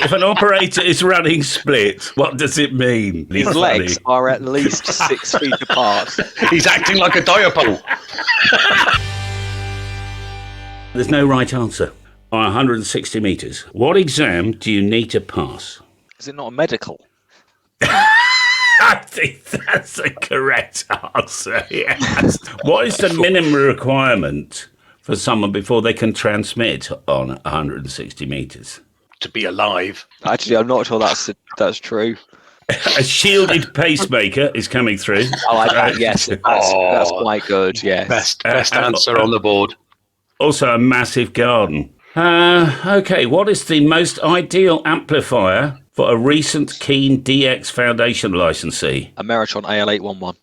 If an operator is running split, what does it mean? His legs are at least 6 feet apart. He's acting like a diapole. There's no right answer. On 160 metres, what exam do you need to pass? Is it not a medical? I think that's the correct answer, yes. What is the minimum requirement for someone before they can transmit on 160 metres? To be alive. Actually, I'm not sure that's true. A shielded pacemaker is coming through. I like that, yes. That's quite good, yes. Best answer on the board. Also a massive garden. Okay, what is the most ideal amplifier for a recent Keen DX Foundation licensee? A Meritron AL811.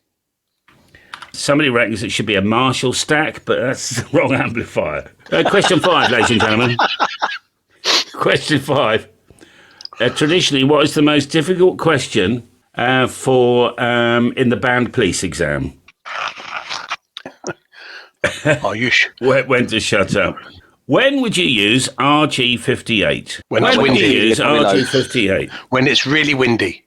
Somebody reckons it should be a Marshall stack, but that's the wrong amplifier. Question 5, ladies and gentlemen. Question 5. Traditionally, what is the most difficult question for in the band police exam? When to shut up. When would you use RG58? When it's would windy. you use RG58? When it's really windy.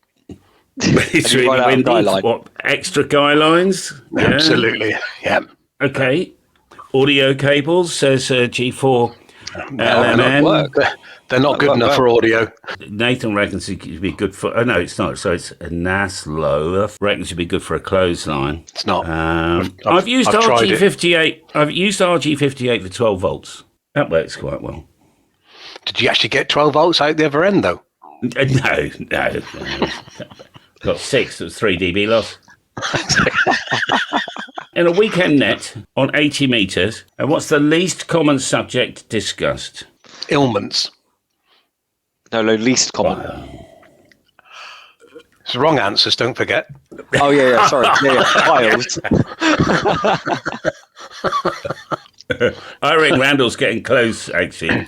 It's really windy. What, extra guy lines? Yeah. Absolutely, yeah. Okay. Audio cables, says G4 LMN. They're not good enough for audio. Nathan reckons it could be good for... Oh, no, it's not. So it's a Naslo. Reckons it would be good for a clothesline. It's not. I've used RG58. I've used RG58 for 12 volts. That works quite well. Did you actually get 12 volts out the other end, though? No. Got 6. That was 3 dB loss. In a weekend net on 80 metres, and what's the least common subject discussed? Ailments. No, least common. It's the wrong answers, don't forget. Oh, yeah, sorry. Piles. I reckon Randall's getting close, actually.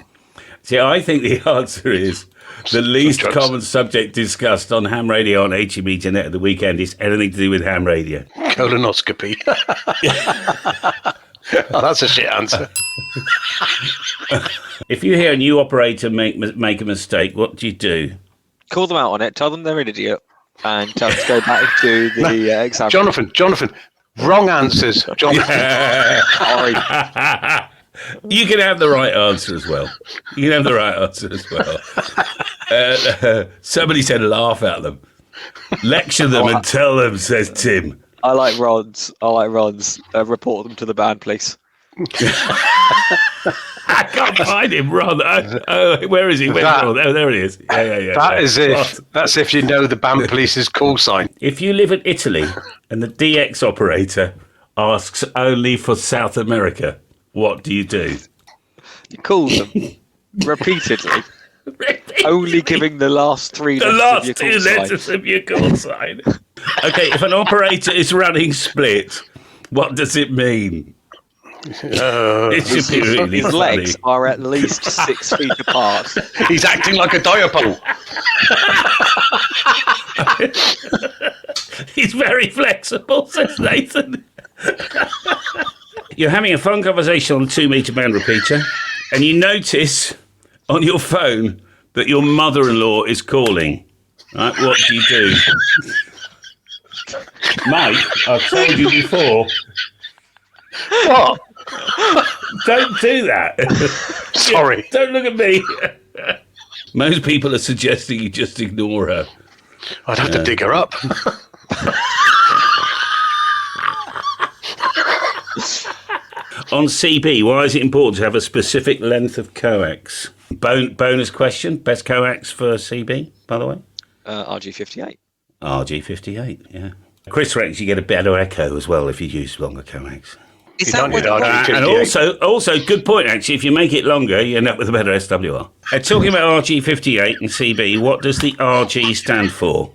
See, I think the answer is the least common subject discussed on ham radio on 80 metre net at the weekend is anything to do with ham radio. Colonoscopy. Oh, that's a shit answer. If you hear a new operator make a mistake, what do you do? Call them out on it, tell them they're an idiot, and tell them to go back to the exam. Jonathan, wrong answers. Jonathan. Sorry. You can have the right answer as well. Somebody said laugh at them. Lecture them and tell them, says Tim. I like Ron's. Report them to the band, please. I can't find him, Ron. Where is he? Oh, there it is. Yeah. That's if you know the band police's call sign. If you live in Italy and the DX operator asks only for South America, what do you do? You call them repeatedly. Only giving the last 3 letters of your call sign. Okay, if an operator is running split, what does it mean? It should be really His legs are at least 6 feet apart. He's acting like a diapole. He's very flexible, says Nathan. You're having a phone conversation on a 2 metre band repeater, and you notice on your phone that your mother-in-law is calling. Right, what do you do? Mike, I've told you before. What? Don't do that. Sorry. Don't look at me. Most people are suggesting you just ignore her. I'd have to dig her up. On CB, why is it important to have a specific length of coax? Bonus question, best coax for CB, by the way? RG58. RG58, yeah. Chris reckons you get a better echo as well if you use longer coax. And also, good point, actually, if you make it longer, you end up with a better SWR. Talking about RG58 and CB, what does the RG stand for?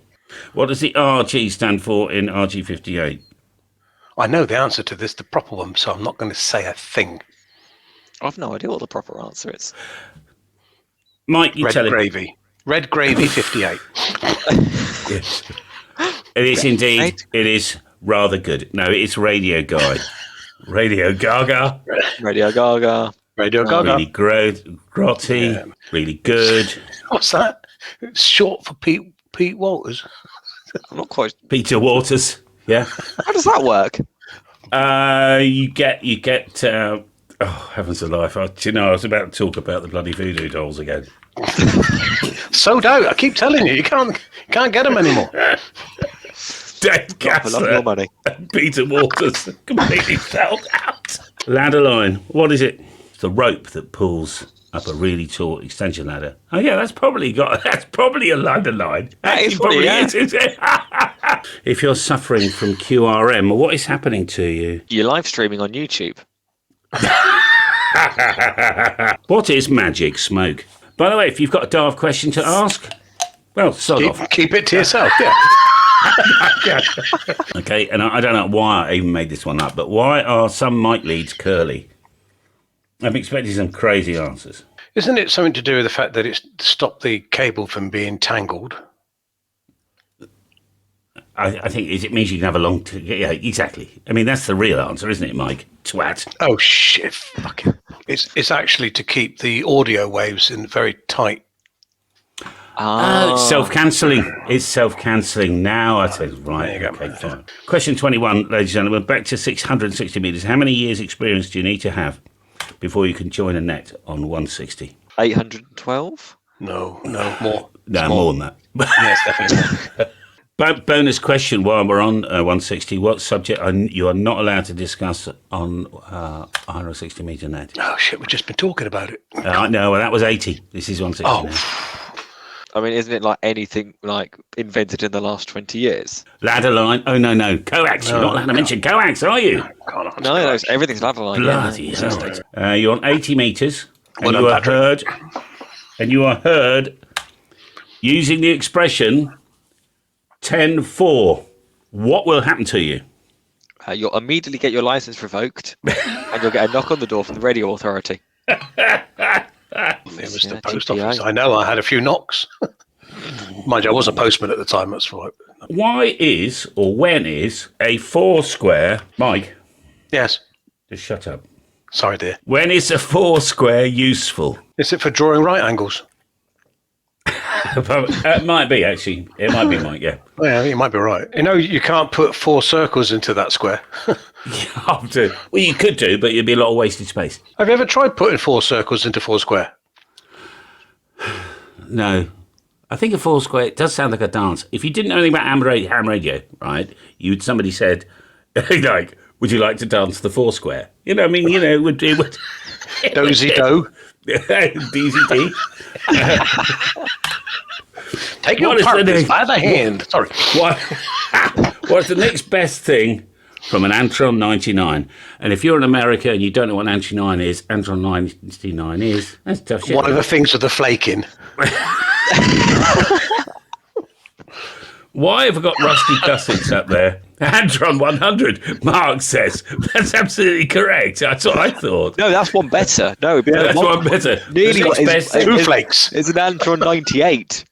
What does the RG stand for in RG58? I know the answer to this, the proper one, so I'm not going to say a thing. I've no idea what the proper answer is. Mike, you tell him. Red Gravy 58. Yes. It is indeed. It is rather good. No, it's Radio Guy. Radio Gaga. Radio Gaga. Radio Gaga. Really grotty. Yeah. Really good. What's that? It's short for Pete Walters. I'm not quite. Peter Waters. Yeah. How does that work? You get. Oh, heavens alive! I was about to talk about the bloody voodoo dolls again. Sold out. I keep telling you, you can't get them anymore. Dave A lot Gassler more money. and Peter Waters completely sold out. Ladder line. What is it? It's the rope that pulls up a really tall extension ladder. Oh yeah, that's probably a ladder line. That is Actually, funny, is, isn't it? If you're suffering from QRM, what is happening to you? You're live streaming on YouTube. What is magic smoke? By the way, if you've got a daft question to ask, well, sod off. Keep it to yourself. Yeah. Okay, and I don't know why I even made this one up, but why are some mic leads curly? I'm expecting some crazy answers. Isn't it something to do with the fact that it's stopped the cable from being tangled? I think it means you can have a long... yeah, exactly. I mean, that's the real answer, isn't it, Mike? Twat. Oh shit! Fuck it. It's actually to keep the audio waves in very tight. Oh, it's self-cancelling. It's self-cancelling now. I said, right, There you go. okay, fine. Question 21, ladies and gentlemen. Back to 660 metres. How many years' experience do you need to have before you can join a net on 160? 812? No, more. No, more than that. Yes, definitely more. Bonus question while we're on 160. What subject you are not allowed to discuss on 160 metre net? Oh shit! We've just been talking about it. No, well, that was 80. This is 160 Oh. now. I mean, isn't it like anything like invented in the last 20 years? Ladder line. Oh, no. Coax. You're not allowed to mention coax, are you? Can't answer No, that. everything's ladder line. Bloody hell. You're on 80 metres. Well And done, you are heard using the expression 10-4. What will happen to you? You'll immediately get your license revoked, and you'll get a knock on the door from the radio authority. It was the post TPI. office. I know. I had a few knocks. Mind you, I was a postman at the time. That's right. Why is, or when is, a 4 square... Mike, Yes. just shut up. Sorry, dear. When is a 4 square useful? Is it for drawing right angles? It might be, actually. It might be, Mike, yeah. Oh, yeah, you might be right. You know, you can't put 4 circles into that square. Well, you could do, but you'd be a lot of wasted space. Have you ever tried putting 4 circles into 4 square? No. I think a 4 square, it does sound like a dance. If you didn't know anything about ham radio, right, somebody said, like, would you like to dance the 4 square? You know, I mean, you know, it would Dozy do. DZD. Take your What is the partners name? by the hand. Sorry. What's the next best thing from an Antron 99? And if you're in America and you don't know what an Antron 99 is, Antron 99 is, that's tough shit. One of the things with the flake in. Why have I got rusty gussets up there? Antron 100, Mark says. That's absolutely correct. That's what I thought. No, that's one better. No, That's one better. Nearly The what next is- best thing. 2 flakes. It's an Antron 98.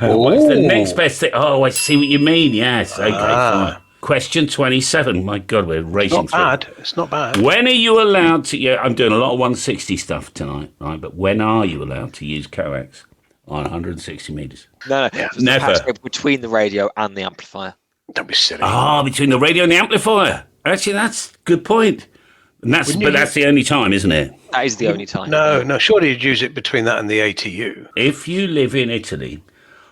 What's the next best thing? Oh, I see what you mean. Yes. Okay, fine. Question 27. My God, we're racing Not through. bad. It's not bad. When are you allowed to... Yeah, I'm doing a lot of 160 stuff tonight, right? But when are you allowed to use coax on 160 metres? No, there's a Never. patch between the radio and the amplifier. Don't be silly. Between the radio and the amplifier. Actually, that's a good point. And that's the only time, isn't it? That is the only time. No. Surely you'd use it between that and the ATU. If you live in Italy,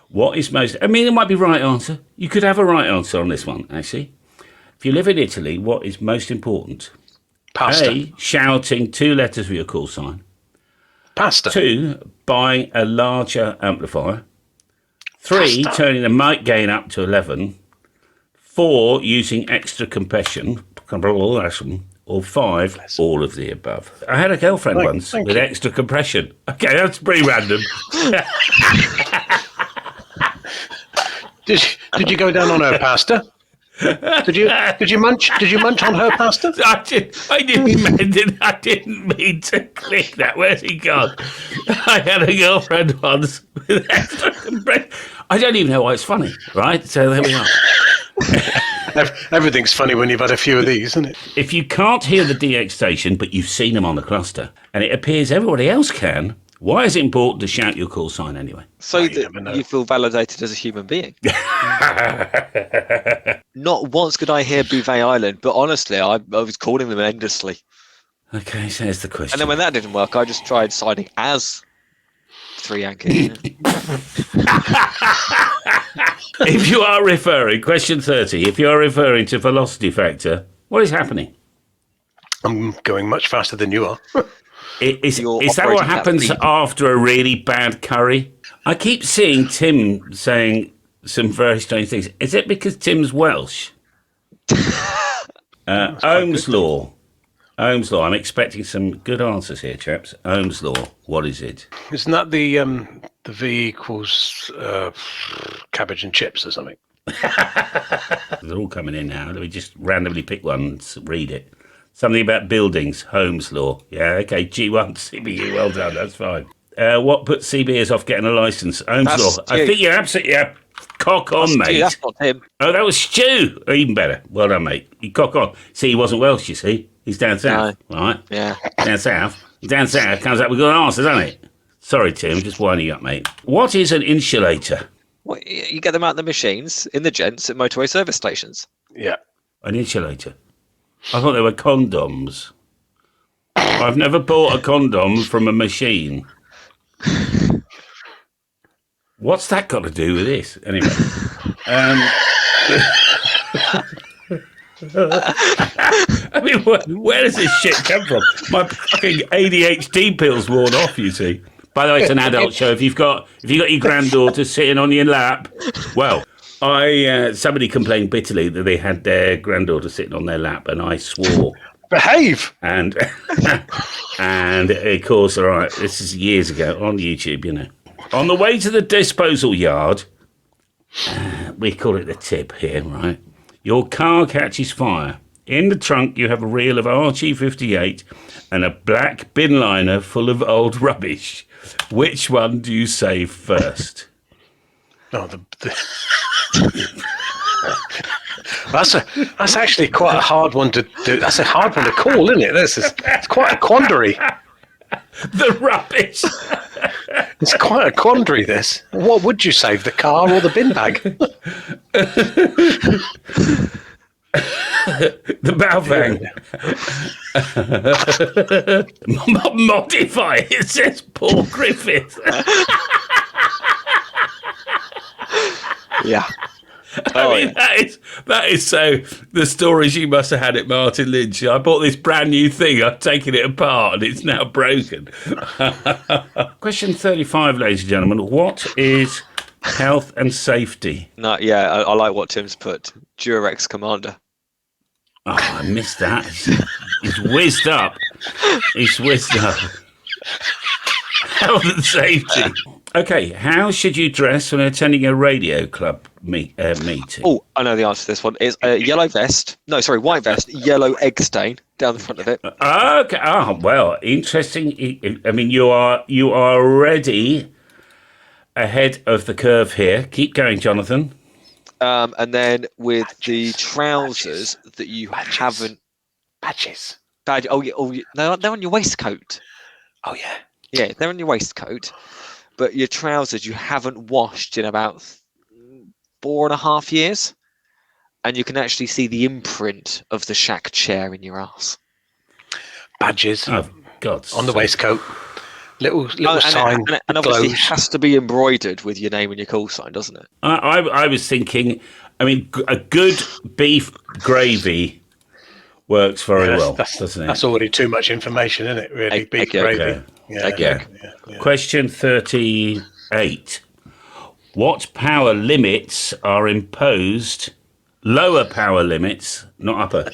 what is most... I mean, it might be right answer. You could have a right answer on this one, actually. If you live in Italy, what is most important? Pasta. A, shouting 2 letters for your call sign. Pasta. 2, buying a larger amplifier. 3, Pasta. turning the mic gain up to 11. 4, using extra compression. Or 5, all of the above. I had a girlfriend once thank with you. extra compression. Okay, that's pretty random. Did you go down on her pasta? Did you munch on her pasta? I didn't mean to click that. Where's he gone? I had a girlfriend once with extra compression. I don't even know why it's funny, right? So there we are. Everything's funny when you've had a few of these, isn't it? If you can't hear the DX station, but you've seen them on the cluster, and it appears everybody else can, Why is it important to shout your call sign anyway? So you never know. that you feel validated as a human being. Not once could I hear Bouvet Island, but honestly, I was calling them endlessly. Okay, so here's the question. And then when that didn't work, I just tried signing as 3 Yankees. If you are referring, question 30, if you are referring to velocity factor, what is happening? I'm going much faster than you are. Is You're that what operating at happens speed. after a really bad curry? I keep seeing Tim saying some very strange things. Is it because Tim's Welsh? Ohm's law. Ohm's law. I'm expecting some good answers here, chaps. Ohm's law. What is it? Isn't that the V equals cabbage and chips or something? They're all coming in now. Let me just randomly pick one and read it. Something about buildings. Ohm's law. Yeah, okay. G1 CBE. Well done. That's fine. What puts CBEs off getting a license? Ohm's That's law. I think you're absolutely cock on, mate. That's not him. Oh, that was Stu. Even better. Well done, mate. You cock on. See, he wasn't Welsh, you see. He's down south. No. Right? Yeah. Down south. He's down south. Comes up with good answers, doesn't it? Sorry, Tim. Just winding you up, mate. What is an insulator? Well, you get them out of the machines in the gents at motorway service stations. Yeah. An insulator? I thought they were condoms. I've never bought a condom from a machine. What's that got to do with this? Anyway. I mean, where does this shit come from? My fucking ADHD pill's worn off, you see. By the way, it's an adult show. If you've got your granddaughter sitting on your lap, well, somebody complained bitterly that they had their granddaughter sitting on their lap, and I swore. Behave! And of course, all right, this is years ago on YouTube, you know. On the way to the disposal yard, we call it the tip here, right? Your car catches fire. In the trunk, you have a reel of RG58 and a black bin liner full of old rubbish. Which one do you save first? Oh, that's actually quite a hard one to do. That's a hard one to call, isn't it? It's quite a quandary. The rubbish. It's quite a quandary, this. What would you save, the car or the bin bag? The Balfang. Modify it. It says Paul Griffith. Yeah. I mean, that is so. The stories you must have had at Martin Lynch. I bought this brand new thing. I've taken it apart and it's now broken. Question 35, ladies and gentlemen. What is health and safety? No, yeah, I like what Tim's put. Durex Commander. Oh, I missed that. He's whizzed up. He's whizzed up. Health and safety. Okay, how should you dress when attending a radio club meeting? Oh, I know the answer to this one. It's a yellow vest. No, sorry, white vest, yellow egg stain down the front of it. Okay. Oh, well, interesting. I mean, you are already ahead of the curve here. Keep going, Jonathan. And then with the trousers that you haven't... Badges. Oh, yeah, no, they're on your waistcoat. Oh, yeah. Yeah, they're on your waistcoat. But your trousers you haven't washed in about 4.5 years. And you can actually see the imprint of the shack chair in your ass. Badges. Oh, God. On the waistcoat. Little sign. And obviously it has to be embroidered with your name and your call sign, doesn't it? I was thinking, I mean, a good beef gravy works very well, doesn't it? That's already too much information, isn't it, really? Beef gravy. Yeah. Question 38. What power limits are imposed? Lower power limits, not upper.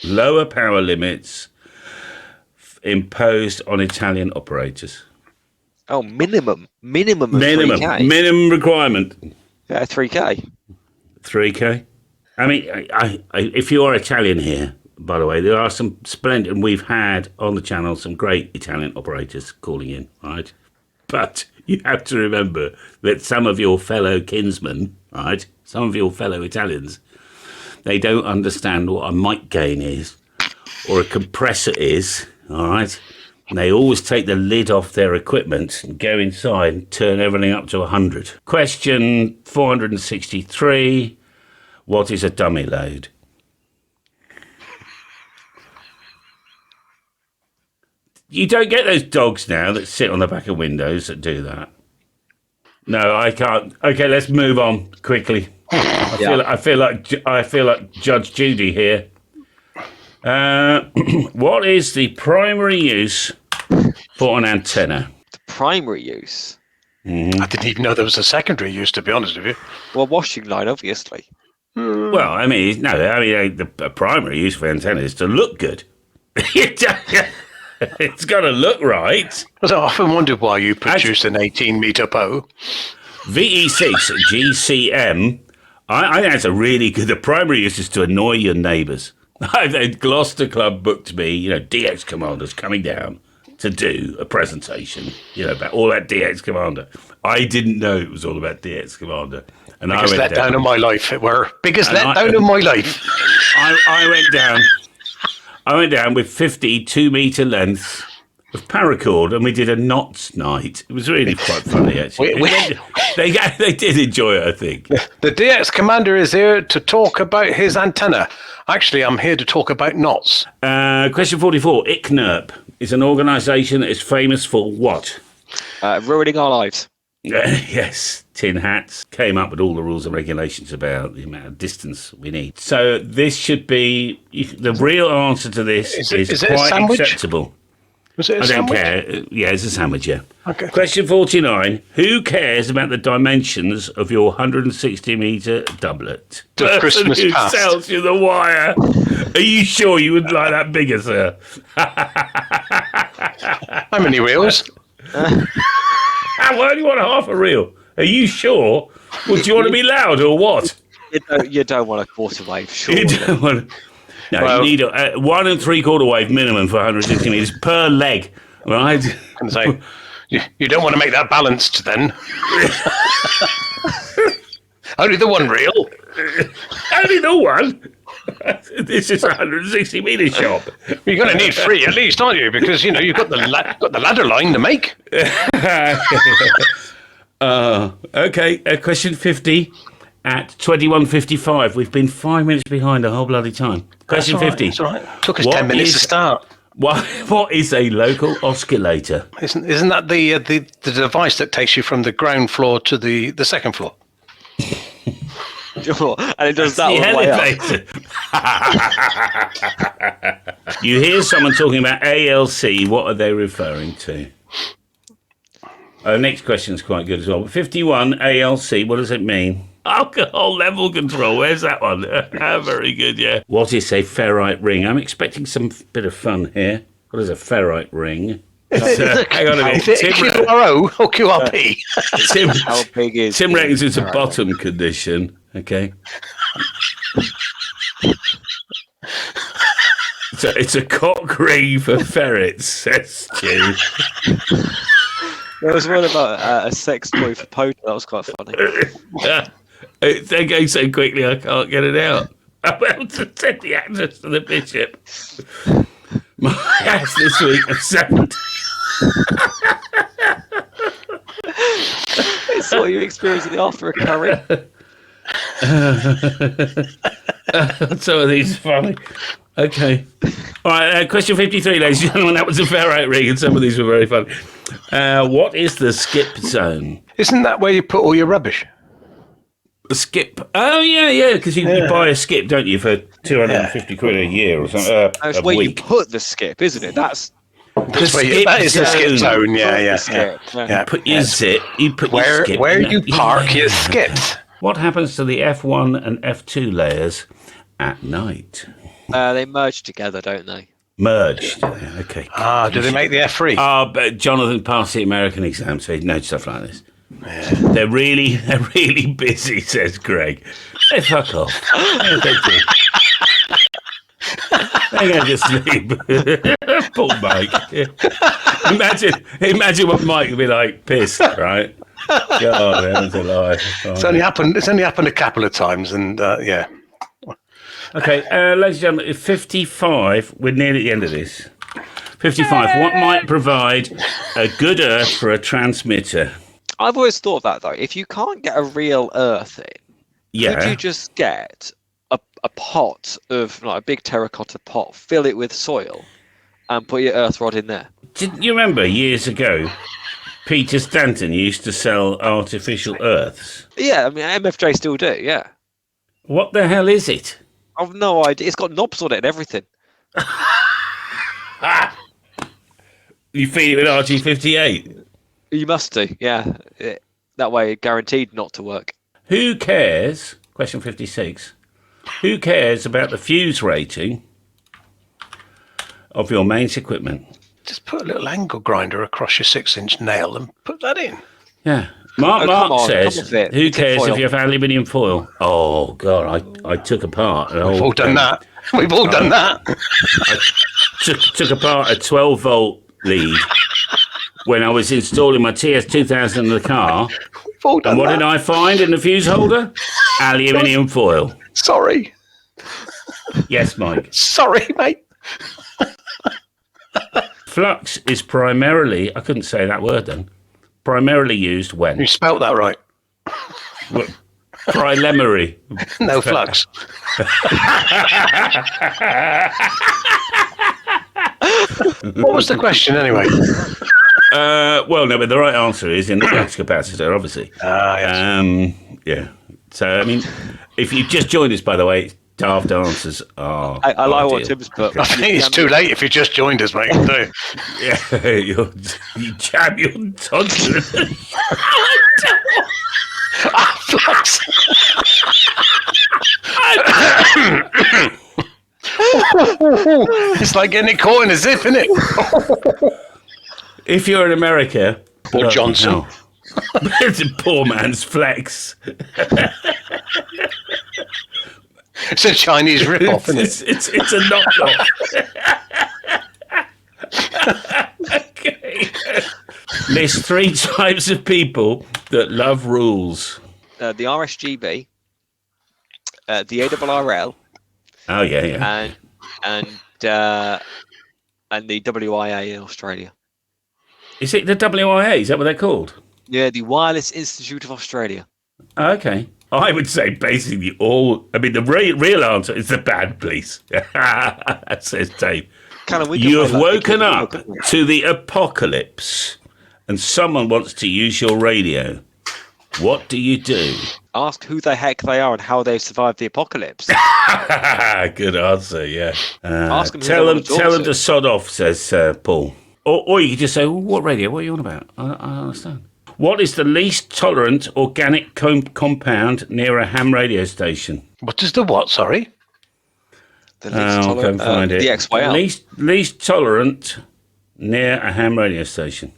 Lower power limits imposed on Italian operators. Oh, minimum of 3K. Minimum requirement. Yeah, 3K. 3K. I mean, I if you are Italian here, by the way, there are some splendid, and we've had on the channel some great Italian operators calling in, right? But you have to remember that some of your fellow kinsmen, right, some of your fellow Italians, they don't understand what a mic gain is or a compressor is, all right? And they always take the lid off their equipment and go inside and turn everything up to 100. Question 463. What is a dummy load? You don't get those dogs now that sit on the back of windows that do that. No, I can't. Okay, let's move on quickly. I feel like Judge Judy here. What is the primary use for an antenna? The primary use? I didn't even know there was a secondary use, to be honest with you. Well, washing line, obviously. Well, I mean, the primary use for antenna is to look good. It's got to look right. I often wondered why you produced an 18-meter bow. VE6 GCM, I think that's a really good. The primary use is to annoy your neighbours. Gloucester Club booked me, DX Commander's coming down to do a presentation, about all that DX Commander. I didn't know it was all about DX Commander. And biggest letdown of my life, it were. Biggest letdown of my life. I went down with 50 2-meter lengths of paracord, and we did a knots night. It was really quite funny, actually. They did enjoy it, I think. The DX Commander is here to talk about his antenna. Actually, I'm here to talk about knots. Question 44. ICNIRP is an organisation that is famous for what? Ruining our lives. Yes, tin hats. Came up with all the rules and regulations about the amount of distance we need. So this should be... The real answer to this is quite acceptable. Was it a I don't sandwich? care. Yeah, it's a sandwich, yeah. Okay. Question 49. Who cares about the dimensions of your 160-metre doublet? The Person Christmas who past. sells you the wire. Are you sure you would like that bigger, sir? How many reels? Why do you want half a reel? Are you sure? Would you want to be loud or what? You don't want a quarter wave, sure. You don't want... No, Well, you need a 1 3/4 wave minimum for 160 metres per leg, right? And say, you don't want to make that balanced then. Only the one reel. Only the one? This is a 160 metre shop. You're going to need 3 at least, aren't you? Because, you've got the ladder line to make. Okay, question 50 at 21:55. We've been 5 minutes behind the whole bloody time. Question 50. That's all right. Took us What 10 minutes to is- start. What is a local oscillator? Isn't that the device that takes you from the ground floor to the second floor? Sure. And it does that The all the way up. elevator. You hear someone talking about ALC. What are they referring to? Next question is quite good as well. 51 ALC. What does it mean? Alcohol level control. Where's that one? Very good, yeah. What is a ferrite ring? I'm expecting some bit of fun here. What is a ferrite ring? Hang on a minute. Is it QRO or QRP? How big is Tim reckons it's a bottom condition. Okay. So it's a cock ring for ferrets, says Stu. There was one about a sex toy for poker. That was quite funny. They're going so quickly I can't get it out. Well, to send the address to the bishop. My ass this week of 70. It's what you experience in the after a curry. Some of these are funny. Okay. All right, question 53, ladies and gentlemen. That was a ferrite ring, and some of these were very funny. What is the skip zone? Isn't that where you put all your rubbish? The skip? Oh, yeah, because you buy a skip, don't you, for 250 quid a year or something, That's a where week. you put the skip, isn't it? That's That is the skip zone. Yeah. skip. Yeah. Put your zip, you put your skip. Where you park Yeah. your skips. What happens to the F1 and F2 layers at night? They merge together, don't they? Merged. Okay. Do they make the F3? But Jonathan passed the American exam, so he knows stuff like this. Yeah. They're really busy, says Greg. Hey, fuck off. They do. They're going to sleep. Poor Mike. Imagine what Mike would be like, pissed, right? God, heavens alive. It's only happened a couple of times, and yeah. Okay, ladies and gentlemen, 55. We're nearly at the end of this. 55. What might provide a good earth for a transmitter? I've always thought of that though. If you can't get a real earth in, could you just get a pot of like a big terracotta pot, fill it with soil, and put your earth rod in there? Did you remember years ago, Peter Stanton used to sell artificial earths? Yeah, I mean MFJ still do. Yeah. What the hell is it? I've no idea. It's got knobs on it and everything. You feed it with RG58? You must do. Yeah. That way, guaranteed not to work. Who cares? Question 56. Who cares about the fuse rating of your mains equipment? Just put a little angle grinder across your 6-inch nail and put that in. Yeah. Mark says, who cares if you have aluminium foil? Oh, God, I took apart. We've all done that. We've all done that. I took apart a 12-volt lead when I was installing my TS2000 in the car. We've all done and what that. did I find in the fuse holder? Aluminium foil. Sorry. Yes, Mike. Sorry, mate. Flux is primarily, I couldn't say that word then, primarily used when? You spelt that right. Primary. No flux. What was the question anyway? Well, no, but the right answer is in the flux capacitor, obviously. Yes. Yeah. So, I mean, if you've just joined us, by the way, daft answers are. I like what Tim's put. I think it's too late if you just joined us, mate. So. Yeah, you jam your toddler. Flux. It's like getting it caught in a zip, isn't it? If you're in America, Or Johnson. It's a poor man's flex. It's a Chinese rip-off, isn't it? It's a knockoff. Okay. List 3 types of people that love rules. The RSGB, the ARRL, Oh yeah. and the WIA in Australia. Is it the WIA? Is that what they're called? Yeah, the Wireless Institute of Australia. Okay. I would say basically all. I mean, the real answer is the band police. That says Dave. Callum, You have woken up to the apocalypse, and someone wants to use your radio. What do you do? Ask who the heck they are and how they survived the apocalypse. Good answer. Yeah. Ask them who tell they them. want to talk Tell them to. to sod off. Says Paul. Or you could just say, well, "What radio? What are you on about?" I don't understand. What is the least tolerant organic compound near a ham radio station? What is the what, sorry? The least I'll go and find it. The XYL. Least tolerant near a ham radio station.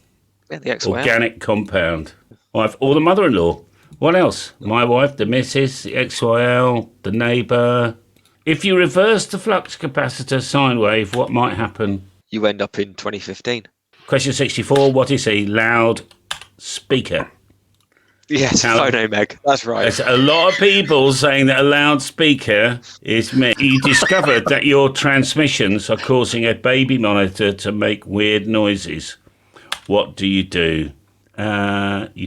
Yeah, the XYL. Organic compound. Wife or the mother-in-law. What else? My wife, the missus, the XYL, the neighbour. If you reverse the flux capacitor sine wave, what might happen? You end up in 2015. Question 64. What is a loud speaker? Yes, phono meg. That's right. There's a lot of people saying that a loudspeaker is me. You discovered that your transmissions are causing a baby monitor to make weird noises. What do? You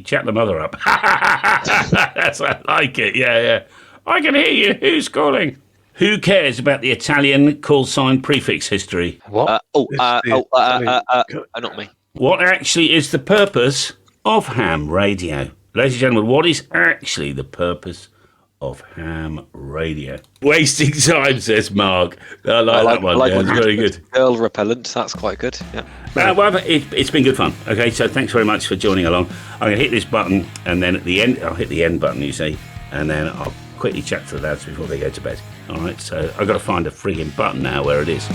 chat the mother up. That's I like it. Yeah. I can hear you. Who's calling? Who cares about the Italian call sign prefix history? What? Not me. What actually is the purpose of ham radio? Ladies and gentlemen, what is actually the purpose of ham radio? Wasting time, says Mark. I like that one. Yeah, it's very good. Girl repellent. That's quite good. Yeah. Well, it's been good fun. Okay, so thanks very much for joining along. I'm going to hit this button, and then at the end, I'll hit the end button, you see, and then I'll quickly chat to the lads before they go to bed. All right, so I've got to find a frigging button now where it is.